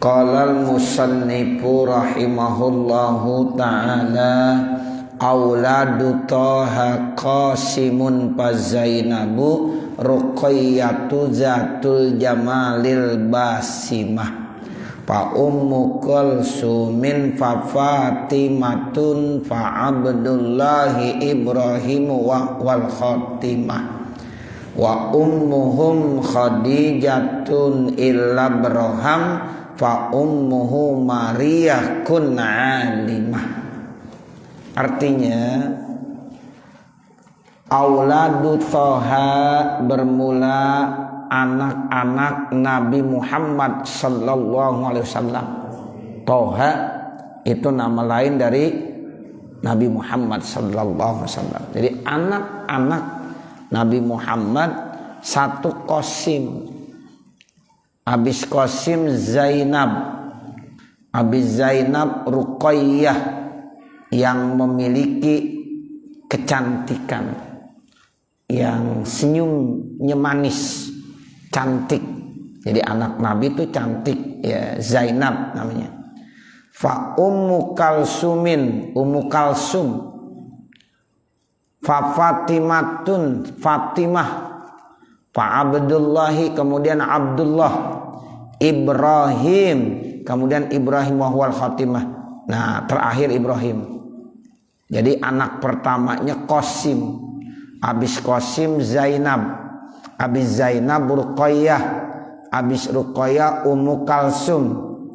Qala al-musannifu rahimahullahu ta'ala auladu Toha Qasimun Zainabu Ruqayyatu Zatul Jamalil Basimah fa Ummu Kulsumin fa Fatimatun fa Abdullahi Ibrahim wal Khatimah wa ummuhum Khadijatun illa Abraham fa ummuhu Maria kun alimah. Artinya auladu Toha bermula anak-anak Nabi Muhammad sallallahu alaihi wasallam. Toha itu nama lain dari Nabi Muhammad sallallahu alaihi wasallam. Jadi anak-anak Nabi Muhammad satu Qasim. Abis Qasim Zainab. Abis Zainab Ruqayyah yang memiliki kecantikan, yang senyumnya manis, cantik. Jadi anak Nabi itu cantik, ya, Zainab namanya. Fa Ummu Kalsumin, Ummu Kalsum. Fa Fatimatun, Fatimah. Fa Abdullahi, kemudian Abdullah. Ibrahim, kemudian Ibrahim wal Khatimah. Nah, terakhir Ibrahim. Jadi anak pertamanya Qasim, abis Qasim Zainab, abis Zainab Ruqayyah, abis Ruqayyah Ummu Kalsum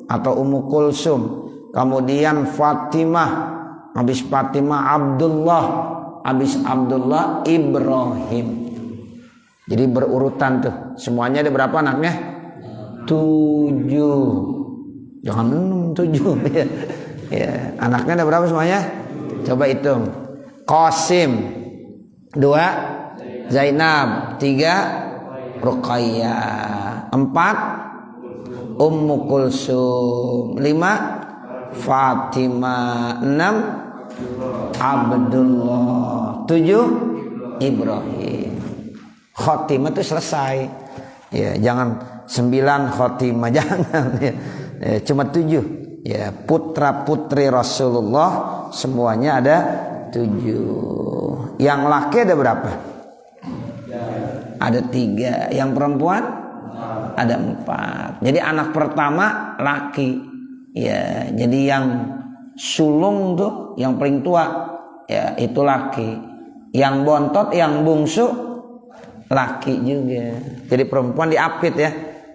atau Ummu Kulsum, kemudian Fatimah, abis Fatimah Abdullah, abis Abdullah Ibrahim. Jadi berurutan tuh, semuanya ada berapa anaknya? 7. Jangan 6, 7 ya. Ya, anaknya ada berapa semuanya? Coba hitung. Qasim 2, Zainab 3, Ruqayyah 4, Ummu Kulsum 5, Fatimah 6, Abdullah 7, Ibrahim. Khotimah itu selesai. Ya, jangan 9 khotimah, jangan. Ya, cuma 7. Ya, putra putri Rasulullah semuanya ada 7. Yang laki ada berapa? Ada 3. Yang perempuan ada 4. Jadi anak pertama laki. Ya, jadi yang sulung tuh yang paling tua, ya itu laki. Yang bontot, yang bungsu laki juga. Jadi perempuan diapit ya.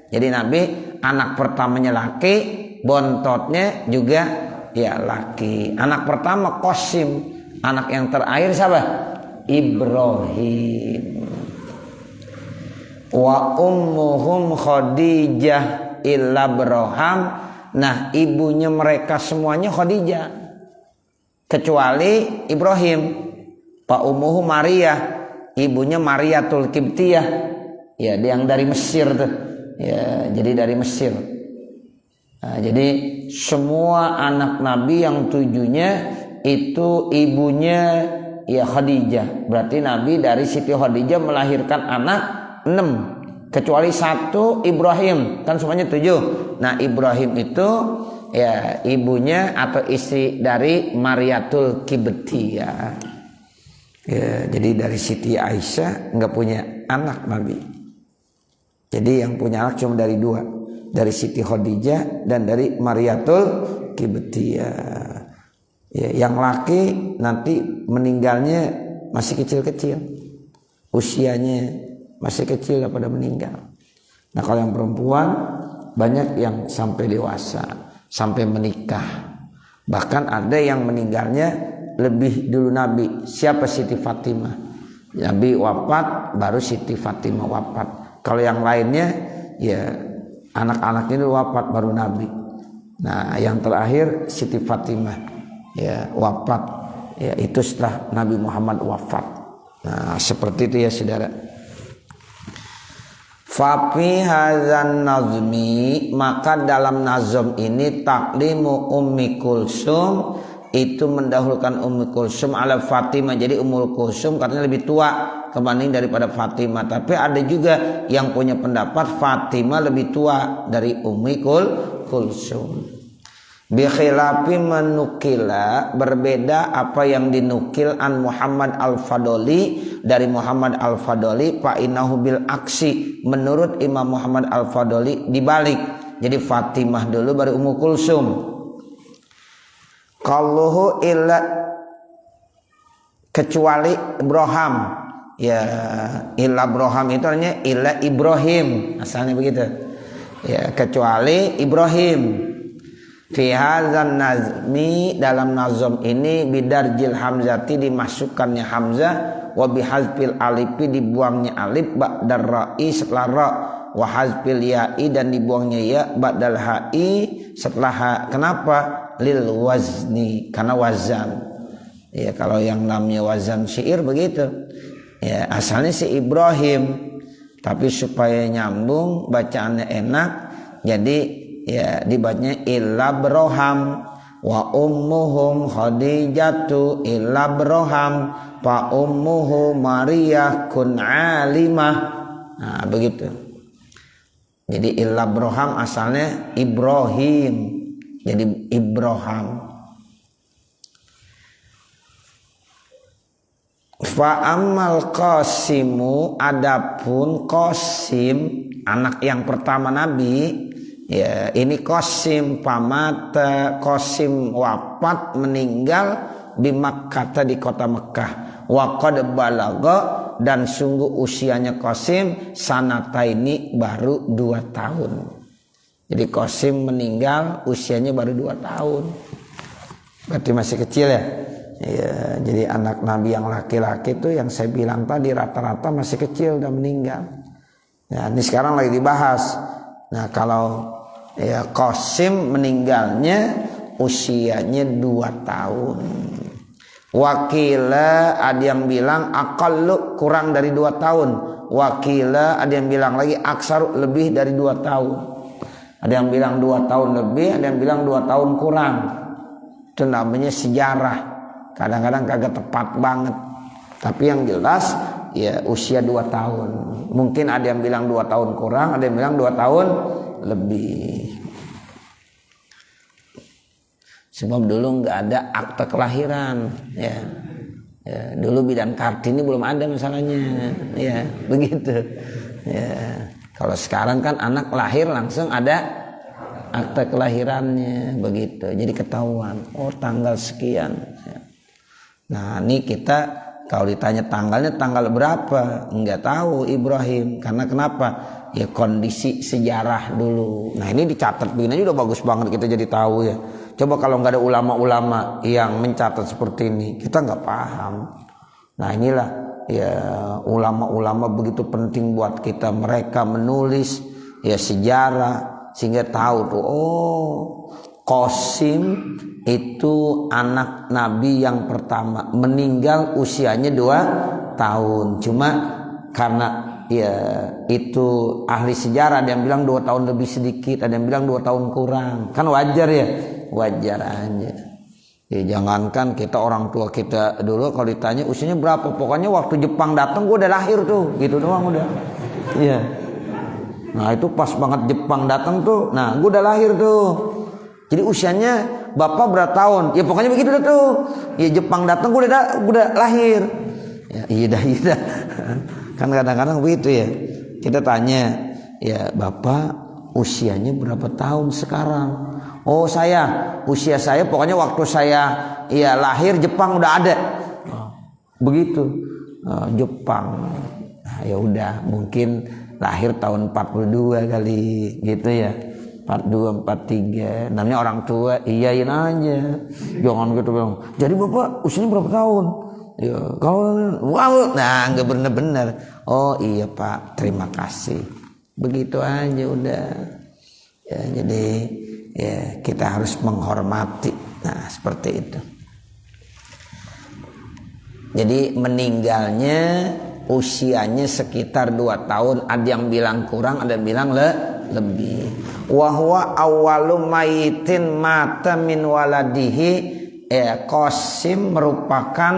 Jadi Nabi anak pertamanya laki, bontotnya juga ya laki. Anak pertama Qasim, anak yang terakhir siapa? Ibrahim. Wa ummuhum Khadijah illa Abraham. Nah, ibunya mereka semuanya Khadijah kecuali Ibrahim. Fa ummuhu Maria, ibunya Mariatul Qibtiyah. Ya, dia yang dari Mesir tuh. Ya, jadi dari Mesir. Nah, jadi semua anak Nabi yang 7-nya itu ibunya ya Khadijah. Berarti Nabi dari Siti Khadijah melahirkan anak 6 kecuali 1 Ibrahim, kan semuanya 7. Nah, Ibrahim itu ya ibunya atau istri dari Mariatul Qibtiyah. Ya, jadi dari Siti Aisyah nggak punya anak Nabi. Jadi yang punya anak cuma dari 2, dari Siti Khadijah dan dari Mariatul Qibtiyah. Ya, yang laki nanti meninggalnya masih kecil-kecil, usianya masih kecil daripada meninggal. Nah, kalau yang perempuan banyak yang sampai dewasa, sampai menikah. Bahkan ada yang meninggalnya lebih dulu Nabi. Siapa? Siti Fatimah. Nabi wafat baru Siti Fatimah wafat. Kalau yang lainnya ya anak-anaknya dulu wafat baru Nabi. Nah, yang terakhir Siti Fatimah ya wafat. Ya, itu setelah Nabi Muhammad wafat. Nah, seperti itu ya saudara. Fafi hadzan nazmi, maka dalam nazm ini taklimu Ummi Kulsum, itu mendahulukan Ummu Kulsum ala Fatimah. Jadi Ummu Kulsum katanya lebih tua kebanding daripada Fatimah. Tapi ada juga yang punya pendapat Fatimah lebih tua dari Ummi Kulsum. Bi khilafi menukila, berbeda apa yang dinukil an Muhammad Al-Fadoli dari Muhammad Al-Fadoli, fa innahu bil aksi, menurut Imam Muhammad Al-Fadoli dibalik. Jadi Fatimah dulu baru Ummu Kulsum. Qalluhu illa, kecuali Ibrahim, ya illa Ibrahim itu artinya illa Ibrahim, asalnya begitu ya, kecuali Ibrahim. Fi hadzal nazmi, dalam nazm ini, bidarjil hamzati, dimasukkannya hamzah, wa bihazfil alifi, dibuangnya alif, ba'dar ra'i, setelah ra, wa hazfil ya'i, dan dibuangnya ya, ba'dal ha'i, setelah ha. Kenapa? Lil wazni, karena wazan. Ya, kalau yang namanya wazan syair begitu. Ya, asalnya si Ibrahim, tapi supaya nyambung bacaannya enak, jadi ya dibacanya illa Broham, wa ummuhum Khadijatu illa Broham, fa ummuhu Maria kun alimah. Nah begitu. Jadi illa Broham asalnya Ibrahim, jadi Ibrahim. Fa ammal Qasimu, adapun Qasim anak yang pertama Nabi, ya ini Qasim pamata, Qasim wafat meninggal di Makkah, di kota Mekah. Wa qad balagha, dan sungguh usianya Qasim sanataini, baru 2 tahun. Jadi Qasim meninggal usianya baru 2 tahun. Berarti masih kecil ya. Ya, jadi anak Nabi yang laki-laki itu yang saya bilang tadi rata-rata masih kecil udah meninggal. Ya, ini sekarang lagi dibahas. Nah, kalau ya Qasim meninggalnya usianya 2 tahun. Wakila, ada yang bilang aqallu, kurang dari 2 tahun. Wakila, ada yang bilang lagi aksaru, lebih dari 2 tahun. Ada yang bilang 2 tahun lebih, ada yang bilang 2 tahun kurang. Itu namanya sejarah. Kadang-kadang kagak tepat banget. Tapi yang jelas ya usia 2 tahun. Mungkin ada yang bilang 2 tahun kurang, ada yang bilang 2 tahun lebih. Sebab dulu nggak ada akte kelahiran, ya. Ya, dulu bidan Kartini belum ada masalahnya, ya begitu. Ya, kalau sekarang kan anak lahir langsung ada akte kelahirannya, begitu. Jadi ketahuan, oh tanggal sekian. Ya. Nah ini kita kalau ditanya tanggalnya tanggal berapa, nggak tahu Ibrahim. Karena kenapa? Ya kondisi sejarah dulu. Nah ini dicatat begini aja udah bagus banget, kita jadi tahu ya. Coba kalau nggak ada ulama-ulama yang mencatat seperti ini, kita nggak paham. Nah inilah ya ulama-ulama begitu penting buat kita. Mereka menulis ya sejarah sehingga tahu tuh, oh Qasim itu anak Nabi yang pertama, meninggal usianya 2 tahun. Cuma karena ya itu ahli sejarah, ada yang bilang 2 tahun lebih sedikit, ada yang bilang 2 tahun kurang. Kan wajar ya, wajar aja. Ya jangankan kita, orang tua kita dulu kalau ditanya usianya berapa, pokoknya waktu Jepang datang gue udah lahir tuh, gitu doang udah. Iya. Nah itu pas banget Jepang datang tuh, nah gue udah lahir tuh. Jadi usianya bapak berapa tahun? Ya pokoknya begitu dah tuh. Ya Jepang datang gue udah lahir. Ya iya dah. Kan kadang-kadang begitu ya. Kita tanya, ya bapak usianya berapa tahun sekarang? Oh usia saya pokoknya waktu saya ya lahir Jepang udah ada. Begitu. Jepang. Nah, ya udah mungkin lahir tahun 42 kali gitu ya. 42, 43. Namanya orang tua, iyain aja. Jangan gitu bilang, jadi bapak usianya berapa tahun? Ya, kalau wow, nah nggak bener-bener. Oh iya pak, terima kasih. Begitu aja udah. Ya, jadi ya kita harus menghormati. Nah seperti itu. Jadi meninggalnya usianya sekitar 2 tahun. Ada yang bilang kurang, ada yang bilang lebih. Wahwa awwalu mayitin mata min waladihi. Qasim merupakan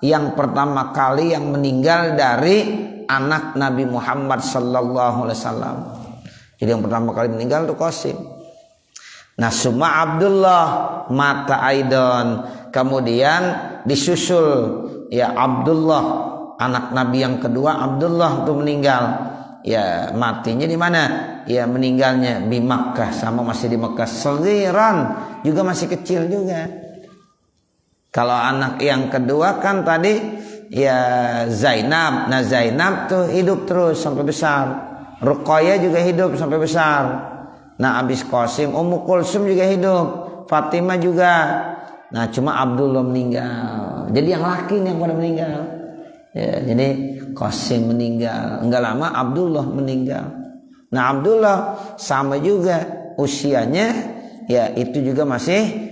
yang pertama kali yang meninggal dari anak Nabi Muhammad sallallahu alaihi wasallam. Jadi yang pertama kali meninggal itu Qasim. Nah, summa Abdullah mata aidon, kemudian disusul ya Abdullah, anak Nabi yang kedua Abdullah itu meninggal. Ya matinya di mana? Ya meninggalnya di Makkah, sama masih di Makkah. Saghiran juga masih kecil juga. Kalau anak yang kedua kan tadi ya Zainab. Nah Zainab tuh hidup terus sampai besar. Ruqayyah juga hidup sampai besar. Nah abis Qasim Ummu Kulsum juga hidup. Fatimah juga. Nah cuma Abdullah meninggal. Jadi yang laki yang pada meninggal. Ya, jadi Qasim meninggal. Enggak lama Abdullah meninggal. Nah Abdullah sama juga usianya ya itu juga masih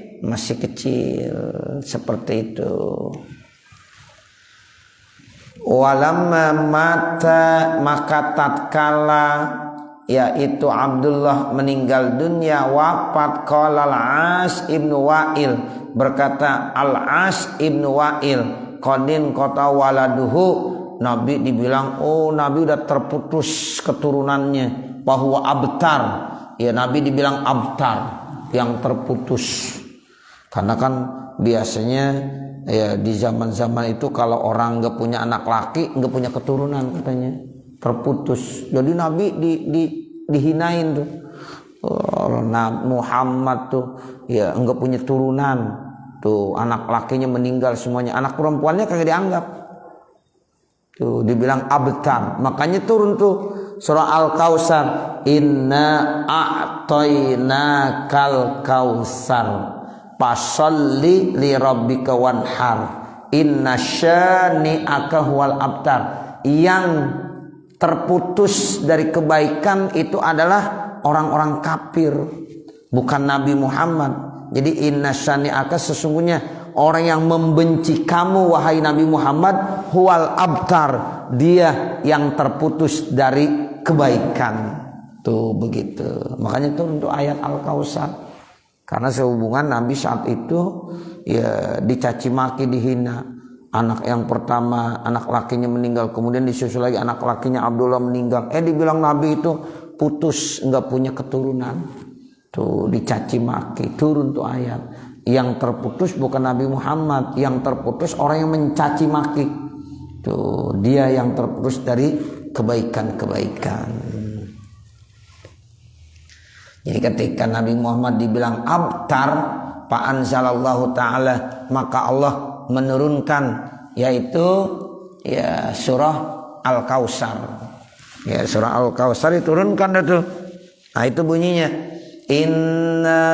kecil seperti itu. Walamma mata maka tatkala yaitu Abdullah meninggal dunia wafat qala Al-As ibnu Wa'il berkata Al-As ibnu Wa'il qadin qata waladuhu Nabi dibilang Nabi udah terputus keturunannya bahwa abtar ya Nabi dibilang abtar yang terputus. Karena kan biasanya ya di zaman-zaman itu kalau orang nggak punya anak laki, nggak punya keturunan katanya terputus. Jadi Nabi dihinain tuh. Nabi Muhammad tuh ya nggak punya turunan. Tuh anak lakinya meninggal semuanya, anak perempuannya kagak dianggap. Tuh dibilang abtar. Makanya turun tuh surah Al-Kautsar, inna a'tainakal kautsar. Fasalli li rabbika wanhar inna syani'aka huwal abtar. Yang terputus dari kebaikan itu adalah orang-orang kafir, bukan Nabi Muhammad. Jadi inna syani'aka sesungguhnya orang yang membenci kamu wahai Nabi Muhammad huwal abtar, dia yang terputus dari kebaikan. Tuh begitu. Makanya itu untuk ayat Al-Kautsar. Karena sehubungan Nabi saat itu ya dicaci maki, dihina. Anak yang pertama anak lakinya meninggal, kemudian disusul lagi anak lakinya Abdullah meninggal. Dibilang Nabi itu putus, enggak punya keturunan. Tuh dicaci maki, turun tuh ayat. Yang terputus bukan Nabi Muhammad, yang terputus orang yang mencaci maki. Tuh dia yang terputus dari kebaikan-kebaikan. Jadi ketika Nabi Muhammad dibilang abtar, fa anzalallahu ta'ala, maka Allah menurunkan yaitu ya surah Al-Kautsar. Ya surah Al-Kautsar diturunkan itu. Nah itu bunyinya inna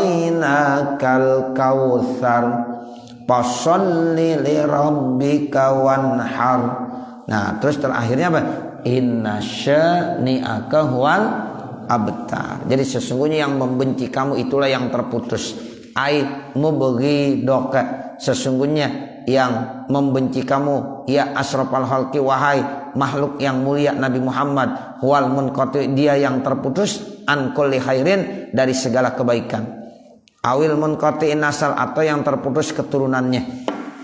a'tainakal kautsar fasholli li rabbika wanhar. Nah terus terakhirnya apa? Inna syani'aka huwal abtar. Jadi sesungguhnya yang membenci kamu itulah yang terputus. Ai mubghidoka, sesungguhnya yang membenci kamu ya asrafal khalqi wahai makhluk yang mulia Nabi Muhammad huwal munqati, dia yang terputus an kulli khairin, dari segala kebaikan. Awil munqati nasal, atau yang terputus keturunannya.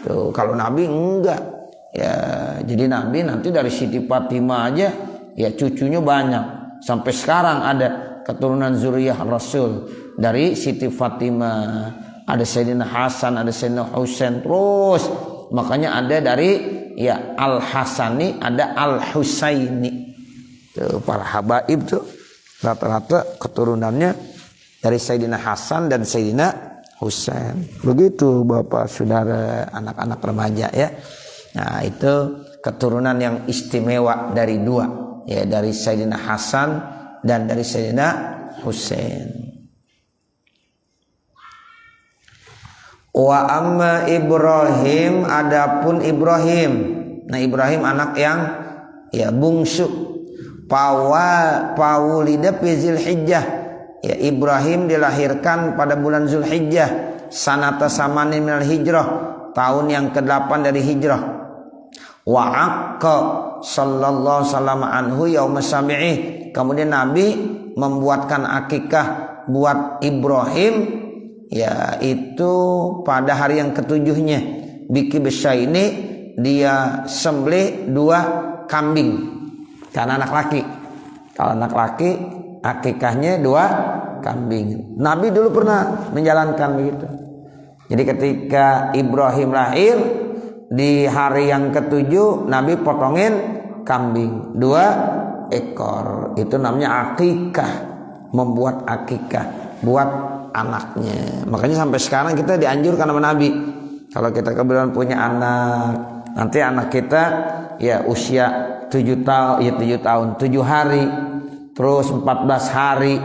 Tuh kalau Nabi enggak. Ya jadi Nabi nanti dari Siti Fatimah aja ya cucunya banyak. Sampai sekarang ada keturunan zuriyah Rasul dari Siti Fatimah, ada Sayyidina Hasan, ada Sayyidina Husain, terus makanya ada dari ya Al Hasani, ada Al Husaini. Tuh para habaib tuh rata-rata keturunannya dari Sayyidina Hasan dan Sayyidina Husain. Begitu Bapak Saudara, anak-anak remaja ya. Nah itu keturunan yang istimewa dari dua, ya dari Sayyidina Hasan dan dari Sayyidina Husain. Wa amma Ibrahim, adapun Ibrahim. Nah Ibrahim anak yang ya bungsu. Paulida fi Zulhijjah. Ya Ibrahim dilahirkan pada bulan Zulhijjah, sanata samanin minal hijrah, tahun yang ke-8 dari hijrah. Wa aqqa sallallahu sallam anhu yaum sabi'i, kemudian Nabi membuatkan akikah buat Ibrahim yaitu pada hari yang ketujuhnya. biki besar ini dia sembelih 2 kambing karena anak laki. Kalau anak laki akikahnya 2 kambing. Nabi dulu pernah menjalankan begitu. Jadi ketika Ibrahim lahir di hari yang ke-7 Nabi potongin kambing 2 ekor. Itu namanya akikah, membuat akikah buat anaknya. Makanya sampai sekarang kita dianjurkan sama Nabi, kalau kita kebetulan punya anak, nanti anak kita ya usia 7 tahun 7 hari, terus 14 hari,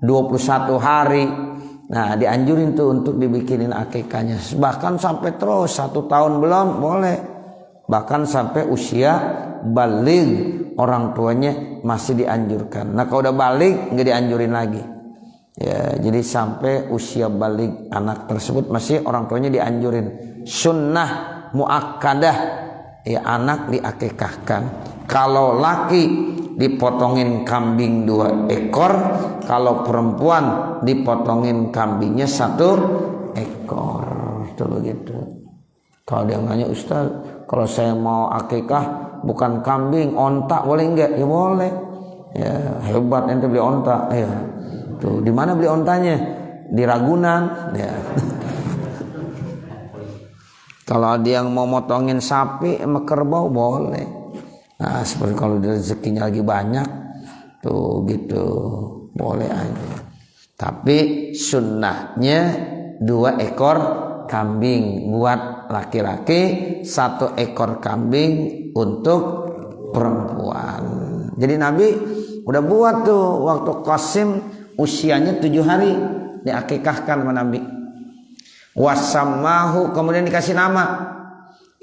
21 hari. Nah, dianjurin tuh untuk dibikinin akikahnya. Bahkan sampai terus 1 tahun belum boleh. Bahkan sampai usia balik orang tuanya masih dianjurkan. Nah, kalau udah balik nggak dianjurin lagi. Ya, jadi sampai usia balik anak tersebut masih orang tuanya dianjurin. Sunnah muakkadah, ya anak diakikahkan. Kalau laki dipotongin kambing 2 ekor, kalau perempuan dipotongin kambingnya 1 ekor. Itu begitu. Kalau dia nanya, Ustaz, kalau saya mau akikah bukan kambing, onta boleh enggak? Ya boleh. Ya hebat ente beli onta. Ya. Tuh, di mana beli ontanya? Di Ragunan. Ya. Kalau dia yang mau motongin sapi sama kerbau boleh. Nah, seperti kalau rezekinya lagi banyak tuh gitu boleh aja. Tapi sunnahnya 2 ekor kambing buat laki-laki, 1 ekor kambing untuk perempuan. Jadi Nabi udah buat tuh waktu Qasim usianya 7 hari diakikahkan sama Nabi. Wasamahu, kemudian dikasih nama.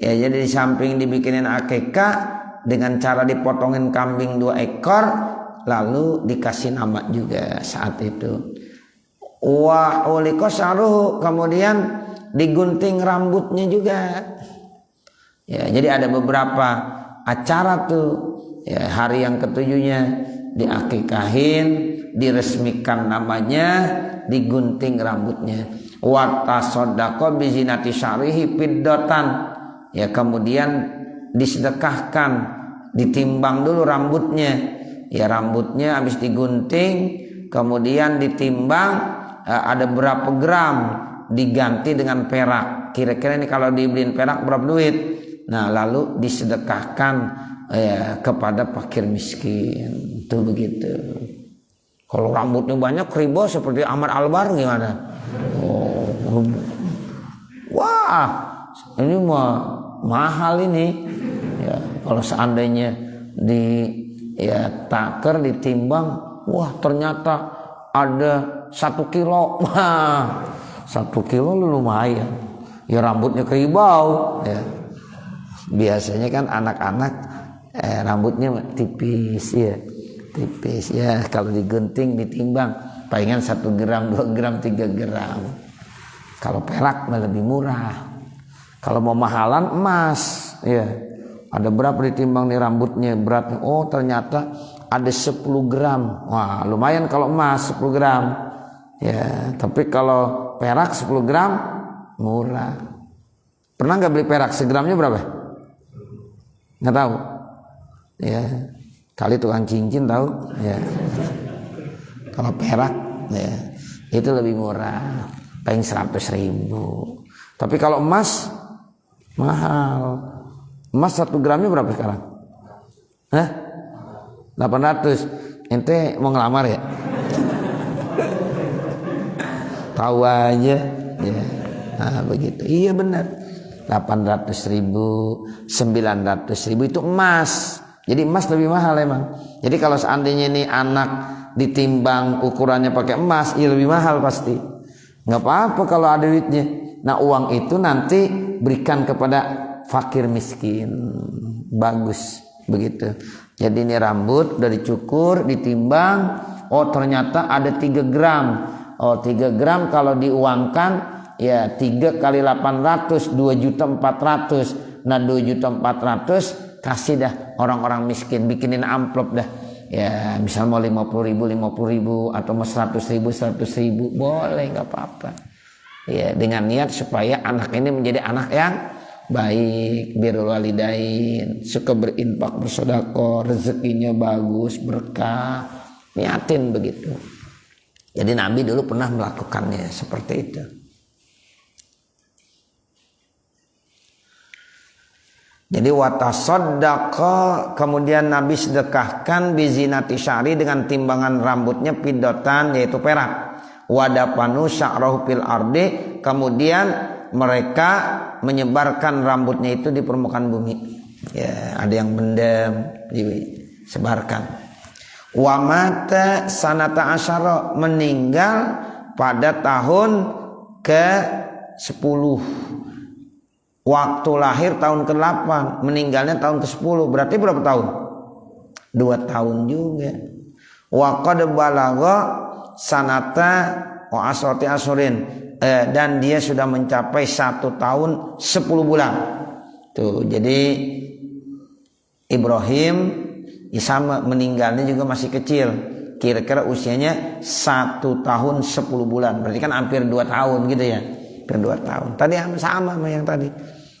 Ya, jadi di samping dibikinin akikah dengan cara dipotongin kambing 2 ekor, lalu dikasih nama juga saat itu. Wa ulika saruhu, kemudian digunting rambutnya juga. Ya, jadi ada beberapa acara tuh. Ya, hari yang ke-7-nya diakikahin, diresmikan namanya, digunting rambutnya. Wa tasaddaqa bi zinati syarihi fiddatan. Ya, kemudian disedekahkan, ditimbang dulu rambutnya. Ya, rambutnya habis digunting, kemudian ditimbang ada berapa gram, diganti dengan perak. Kira-kira ini kalau dibeliin perak berapa duit? Nah, lalu disedekahkan ya kepada fakir miskin. Itu begitu. Kalau rambutnya banyak ribo seperti Ahmad Albar gimana? Oh. Wah, ini mah mahal ini. Ya, kalau seandainya taker ditimbang, wah ternyata ada 1 kilo. Wah, 1 kilo lumayan. Ya rambutnya keribau. Ya. Biasanya kan anak-anak rambutnya tipis ya. Tipis ya, kalau digunting ditimbang palingan 1 gram, 2 gram, 3 gram. Kalau perak lebih murah. Kalau mau mahalan emas ya. Ada berapa ditimbang nih rambutnya beratnya? Oh, ternyata ada 10 gram. Wah, lumayan kalau emas 10 gram. Ya, tapi kalau perak 10 gram murah. Pernah nggak beli perak? Segramnya berapa? Nggak tahu. Ya, kali tukang cincin tahu. Ya. Kalau perak, ya itu lebih murah, paling 100.000. Tapi kalau emas mahal. Emas 1 gramnya berapa sekarang? Hah? 800. Ente mau ngelamar ya? Tahu aja. Ya. Nah, begitu. Iya benar. 800.000, 900.000 itu emas. Jadi emas lebih mahal emang. Jadi kalau seandainya ini anak ditimbang ukurannya pakai emas, iya lebih mahal pasti. Nggak apa-apa kalau ada duitnya. Nah, uang itu nanti berikan kepada fakir miskin. Bagus begitu. Jadi ini rambut udah dicukur, ditimbang, oh ternyata ada 3 gram. Oh 3 gram kalau diuangkan ya 3 kali 800, 2.400.000. Nah 2.400.000 kasih dah orang-orang miskin, bikinin amplop dah. Ya misal mau 50.000 atau mau 100.000 boleh, nggak apa-apa. Ya dengan niat supaya anak ini menjadi anak yang baik, birrul walidain, suka berinfak, bersedekah, rezekinya bagus, berkah, niatin begitu. Jadi Nabi dulu pernah melakukannya seperti itu. Jadi watasaddaqa, kemudian Nabi sedekahkan bizinati sya'ri, dengan timbangan rambutnya, pidotan yaitu perak, wadapanu sya'rahu fil ardi, kemudian mereka menyebarkan rambutnya itu di permukaan bumi. Ya, ada yang mendem, disebarkan. Wa mata sanata asyara, meninggal pada tahun ke-10. Waktu lahir tahun ke-8, meninggalnya tahun ke-10. Berarti berapa tahun? 2 tahun juga. Wa qad balagha sanata wa asrati asyrin, dan dia sudah mencapai 1 tahun 10 bulan. Tuh, jadi Ibrahim sama meninggalnya juga masih kecil. Kira-kira usianya 1 tahun 10 bulan. Berarti kan hampir 2 tahun gitu ya. Hampir 2 tahun. Tadi sama sama yang tadi.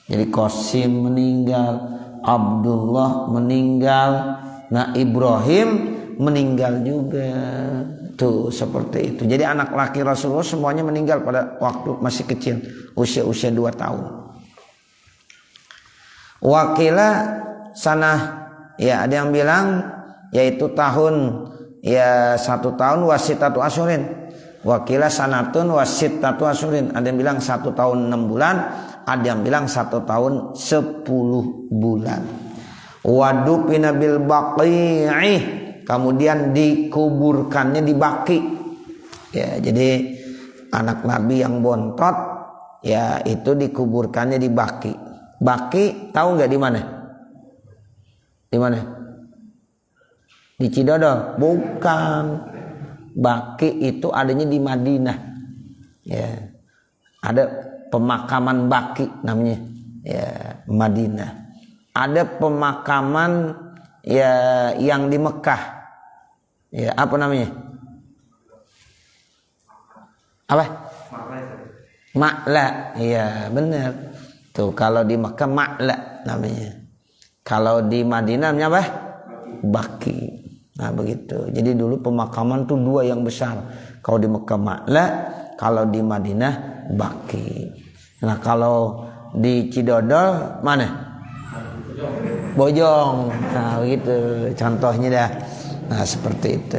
Jadi Qasim meninggal, Abdullah meninggal, nah Ibrahim meninggal juga. Tuh seperti itu. Jadi anak laki Rasulullah semuanya meninggal pada waktu masih kecil, usia-usia 2 tahun. Wakila sana, ya ada yang bilang yaitu tahun, ya 1 tahun wasitatu asyurin. Wakila sanatun wasitatu asyurin. Ada yang bilang 1 tahun 6 bulan, ada yang bilang 1 tahun 10 bulan. Wadufina bil baqi'i, kemudian dikuburkannya di Baqi. Ya, jadi anak Nabi yang bontot, ya itu dikuburkannya di Baqi. Baqi tahu nggak di mana? Di mana? Di Cidodol? Bukan. Baqi itu adanya di Madinah. Ya, ada pemakaman Baqi namanya, ya Madinah. Ada pemakaman ya yang di Mekah, ya apa namanya? Apa? Ma'la, iya benar. Tuh kalau di Mekah Ma'la namanya. Kalau di Madinah namanya apa? Baqi. Nah begitu. Jadi dulu pemakaman tuh 2 yang besar. Kalau di Mekah Ma'la, kalau di Madinah Baqi. Nah kalau di Cidodol mana? Bojong. Nah begitu contohnya dah. Nah seperti itu.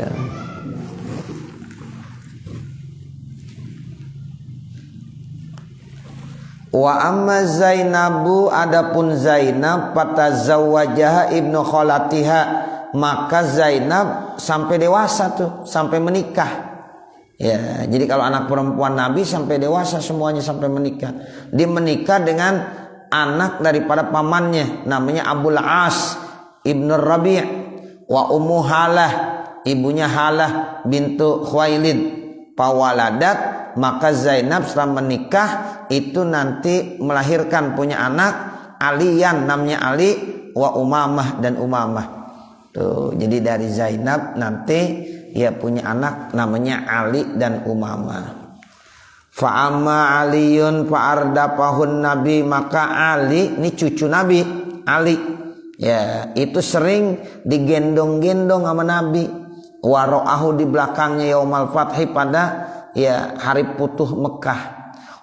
Wa amma Zainabu, adapun Zainab fatazawwajaha ibnu khalatiha, maka Zainab sampai dewasa tuh, sampai menikah. Ya, jadi kalau anak perempuan Nabi sampai dewasa semuanya sampai menikah. Dia menikah dengan anak daripada pamannya, namanya Abul As ibnu Rabi', wa ummu Halah, ibunya Halah bintu Khuwailid, pawaladat, maka Zainab setelah menikah itu nanti melahirkan punya anak Aliyan, namanya Ali, wa Umamah, dan Umamah. Tuh, jadi dari Zainab nanti ia punya anak namanya Ali dan Umamah. Fa'amma Aliyun fa'ardapahun Nabi, maka Ali, ini cucu Nabi, Ali, ya itu sering digendong-gendong sama Nabi. Waro'ahu, di belakangnya yaumal fathi, pada ya hari putuh Mekah.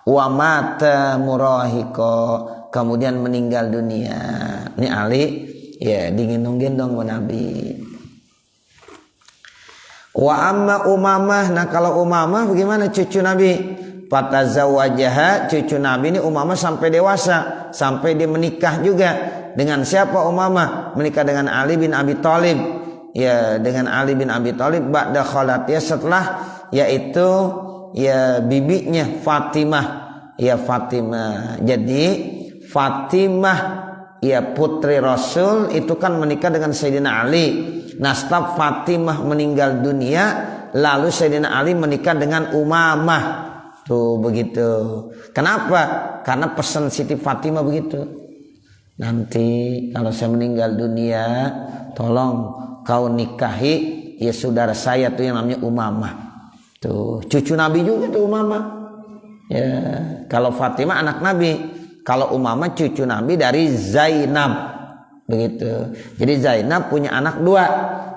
Wa mata murahiko, kemudian meninggal dunia. Ini Ali ya digendong-gendong sama Nabi. Wa amma Umamah, nah kalau Umamah bagaimana cucu Nabi? Fatazawwajaha, cucu Nabi ini Umamah sampai dewasa, sampai dia menikah juga. Dengan siapa Umamah? Menikah dengan Ali bin Abi Thalib. Ya, dengan Ali bin Abi Thalib ba'da khalatiyah, setelah yaitu ya bibinya Fatimah. Ya Fatimah. Jadi Fatimah ya putri Rasul itu kan menikah dengan Sayyidina Ali. Nah setelah Fatimah meninggal dunia, lalu Sayyidina Ali menikah dengan Umamah. Tuh begitu. Kenapa? Karena pesan Siti Fatimah begitu. Nanti kalau saya meninggal dunia, tolong kau nikahi ya saudara saya tuh yang namanya Umamah. Tuh cucu Nabi juga tuh Umamah. Ya, kalau Fatimah anak Nabi, Kalau Umamah cucu Nabi dari Zainab, begitu. Jadi Zainab punya anak dua,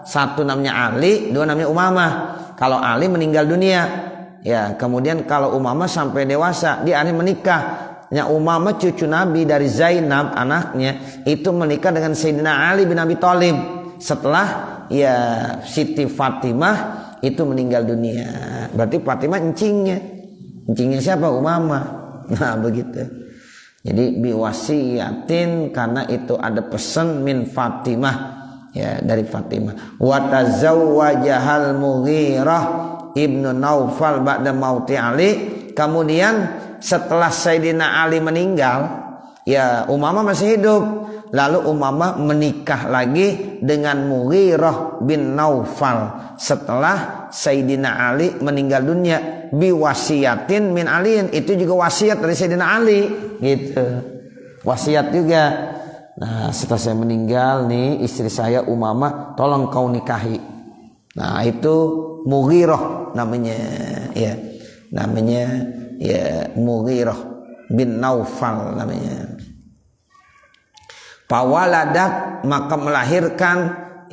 satu namanya Ali, dua namanya Umamah. Kalau Ali meninggal dunia, ya kemudian kalau Umamah sampai dewasa, dia Ali menikah. Ya, Umamah cucu Nabi dari Zainab anaknya itu menikah dengan Sayyidina Ali bin Abi Thalib. Setelah ya Siti Fatimah itu meninggal dunia, berarti Fatimah encingnya siapa? Umamah. Nah begitu. Jadi biwasiyatin karena itu ada pesan min Fatimah, ya dari Fatimah. Wa tazawwajahal Mughirah ibnu Naufal ba'da mauti Ali. Kemudian setelah Sayyidina Ali meninggal, ya Umamah masih hidup. Lalu Umamah menikah lagi dengan Mughirah bin Naufal setelah Sayyidina Ali meninggal dunia. Biwasiyatin min aliin, itu juga wasiat dari Sayyidina Ali, gitu. Wasiat juga. Nah, setelah saya meninggal nih, istri saya Umamah tolong kau nikahi. Nah, itu Mughirah namanya, ya. Namanya ya Mughirah bin Naufal namanya. Pawaladat, maka melahirkan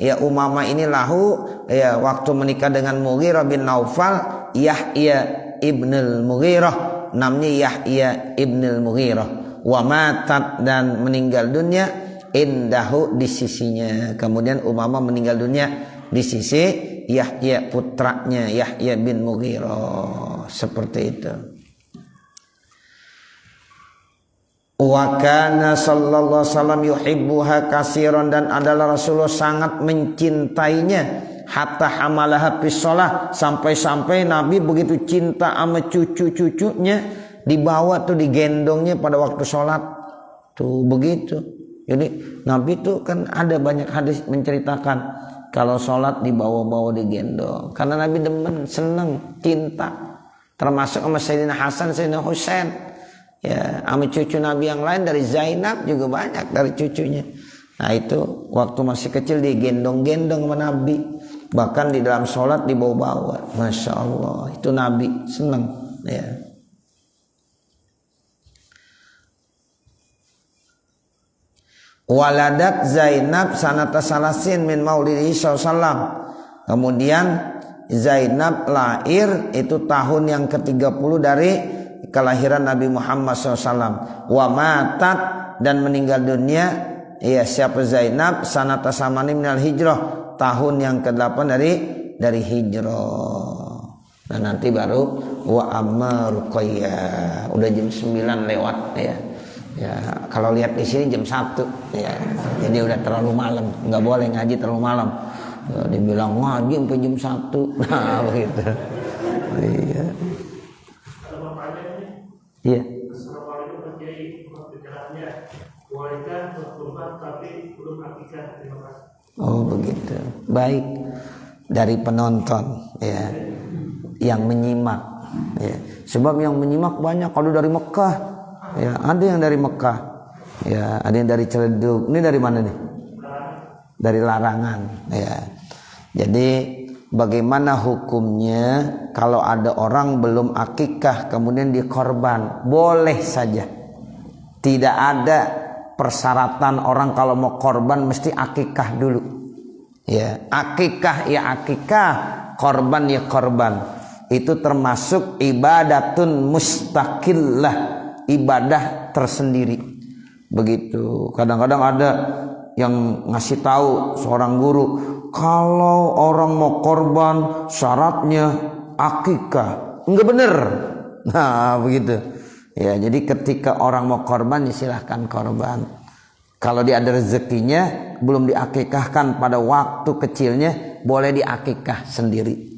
ya Umamah ini lahu ya waktu menikah dengan Mughirah bin Naufal Yahya ibnul Mughirah, namanya Yahya ibnul Mughirah. Wa matat, dan meninggal dunia indahu di sisinya. Kemudian Umamah meninggal dunia di sisi Yahya putranya Yahya bin Mughirah. Seperti itu. Wa kana sallallahu alaihi wasallam yuhibbuha katsiran, dan adalah Rasulullah sangat mencintainya. Hatta hamalaha fi shalah, sampai-sampai Nabi begitu cinta sama cucu-cucunya, dibawa tuh digendongnya pada waktu sholat tuh begitu. Jadi Nabi tuh kan ada banyak hadis menceritakan kalau sholat dibawa-bawa digendong, karena Nabi demen, seneng, cinta. Termasuk sama Sayyidina Hasan, Sayyidina Husain, ya sama cucu Nabi yang lain dari Zainab juga banyak dari cucunya. Nah itu waktu masih kecil digendong-gendong sama Nabi, bahkan di dalam sholat dibawa-bawa. Masya Allah, itu Nabi seneng, ya. Waladat Zainab sanata salasin min maulidihi sallallahu. Kemudian Zainab lahir itu tahun yang ke-30 dari kelahiran Nabi Muhammad SAW. Wa matat, dan meninggal dunia ya siapa Zainab sanata samani minal hijrah, tahun yang ke-8 dari hijrah. Nah nanti baru wa amma Ruqayyah. Udah jam 9 lewat ya. Ya, kalau lihat di sini jam 1 ya. Jadi udah terlalu malam, nggak boleh ngaji terlalu malam. Ya, dibilang ngaji sampai jam 1. Nah, begitu. Iya. Iya. Oh, begitu. Baik. Dari penonton ya, yang menyimak ya. Sebab yang menyimak banyak kalau dari Mekah. Ya, ada yang dari Mekah, ya, ada yang dari Ciledug. Ini dari mana nih? Dari Larangan, ya. Jadi bagaimana hukumnya kalau ada orang belum akikah kemudian dikorban? Boleh saja. Tidak ada persyaratan orang kalau mau korban mesti akikah dulu. Ya, akikah ya akikah, korban ya korban. Itu termasuk ibadatun mustaqillah, ibadah tersendiri. Begitu. Kadang-kadang ada yang ngasih tahu seorang guru, kalau orang mau korban syaratnya akikah. Enggak benar. Nah, begitu. Ya, jadi ketika orang mau korban ya silahkan korban. Kalau dia ada rezekinya belum diakikahkan pada waktu kecilnya, boleh diakikah sendiri.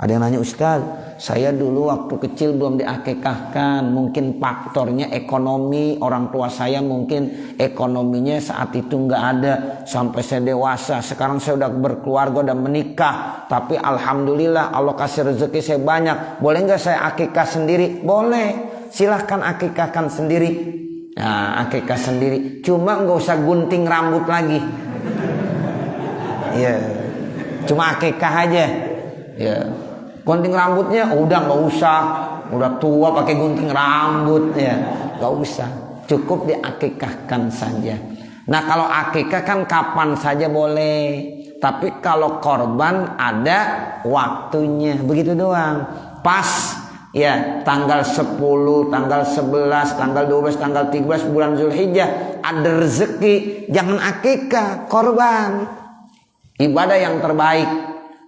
Ada yang nanya, Ustaz, saya dulu waktu kecil belum diakikahkan, mungkin faktornya ekonomi, orang tua saya mungkin ekonominya saat itu nggak ada sampai saya dewasa. Sekarang saya udah berkeluarga, udah menikah, tapi alhamdulillah Allah kasih rezeki saya banyak. Boleh nggak saya akikah sendiri? Boleh, silahkan akikahkan sendiri. Nah, akikah sendiri, cuma nggak usah gunting rambut lagi. Ya, cuma akikah aja. Ya. Gunting rambutnya udah nggak usah, udah tua pakai gunting rambut ya, nggak usah. cukup diakikahkan saja. Nah kalau akikah kan kapan saja boleh, tapi kalau korban ada waktunya, begitu doang. Pas ya tanggal 10, tanggal 11, tanggal 12, tanggal 13 bulan Zulhijjah ada rezeki, jangan akikah, korban. Ibadah yang terbaik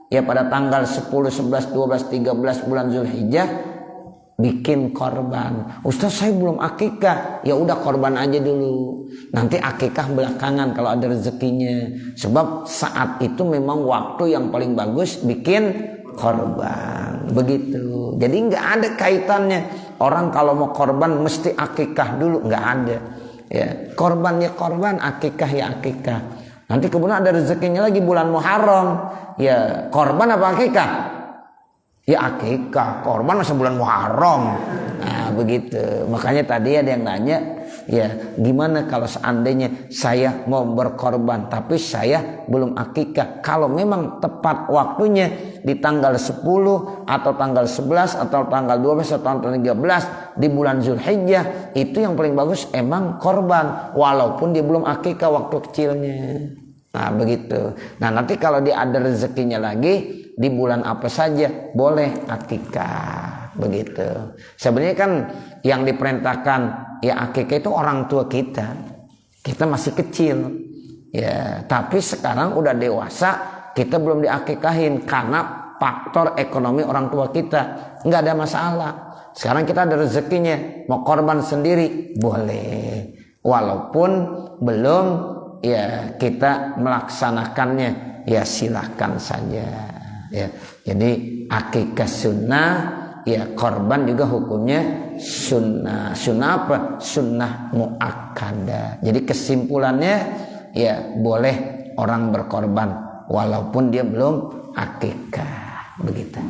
ya pada tanggal 10, 11, 12, 13 bulan Zulhijjah bikin korban. Ustaz saya belum akikah, ya udah korban aja dulu, nanti akikah belakangan kalau ada rezekinya. Sebab saat itu memang waktu yang paling bagus bikin korban, begitu. Jadi nggak ada kaitannya orang kalau mau korban mesti akikah dulu, nggak ada. Ya korban ya korban, akikah ya akikah. Nanti kemudian ada rezekinya lagi bulan Muharram, ya korban apa akikah? Ya akikah, korban masa bulan Muharram. Nah begitu. Makanya tadi ada yang nanya, ya gimana kalau seandainya saya mau berkorban tapi saya belum akikah. Kalau memang tepat waktunya di tanggal 10 atau tanggal 11 atau tanggal 12 atau tanggal 13 di bulan Zulhijjah, itu yang paling bagus emang korban walaupun dia belum akikah waktu kecilnya. Nah begitu. Nah nanti kalau dia ada rezekinya lagi di bulan apa saja boleh akikah, begitu. Sebenarnya kan yang diperintahkan ya akikah itu orang tua kita masih kecil ya, tapi sekarang udah dewasa kita belum diakikahin karena faktor ekonomi orang tua kita. Nggak ada masalah, sekarang kita ada rezekinya mau korban sendiri boleh walaupun belum ya kita melaksanakannya, ya silahkan saja. Ya, jadi akikah sunnah, ya korban juga hukumnya sunnah. Sunnah apa? Sunnah muakkadah. Jadi kesimpulannya ya boleh orang berkorban walaupun dia belum akikah, begitu.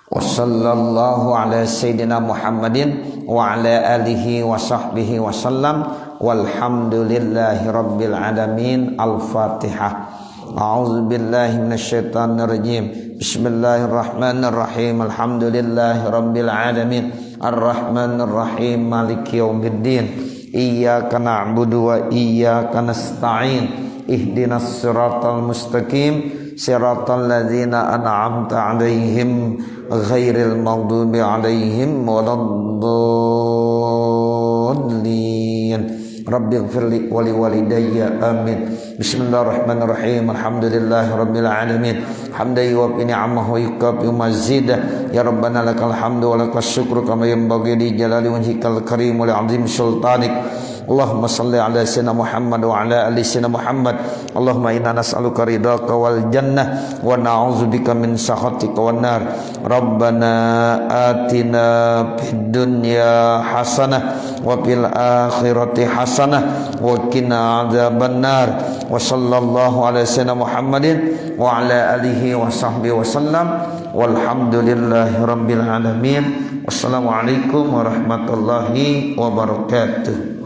Wassallallahu ala sayyidina Muhammadin wa ala alihi wa sahbihi wa sallam walhamdulillahi rabbil alamin. Al-Fatihah. A'udzu billahi minasyaitonir rajim. Bismillahirrahmanirrahim. Alhamdulillahi rabbil alamin. Arrahmanir rahim. Maliki yaumiddin. Iyyaka na'budu wa iyyaka nasta'in. Ihdinas siratal mustaqim. Siratal ladzina an'amta 'alaihim ghairil maghdubi 'alaihim waladdallin. Rabbighfirli wa liwalidayya amin. Bismillahirrahmanirrahim. Alhamdulillahi rabbil alamin. Hamdan yuwaffi ni'amahu wa yukafi mazidah. Ya Rabbana lakal hamdu wa lakas syukru kama yanbaghi li jalali wajhikal karim wa li 'azimi sultanik. Allahumma salli ala sayyidina Muhammad wa ala ali sayyidina Muhammad. Allahumma inna nas'aluka ridhaka wal jannah wa na'udzubika min sakhatika wan nar. Rabbana atina fid dunya hasanah wa fil akhirati hasanah wa qina adzaban nar. Wa sallallahu ala sayyidina Muhammadin wa ala alihi wa sahbihi wa sallam walhamdulillahi rabbil alamin. Wassalamualaikum warahmatullahi wabarakatuh.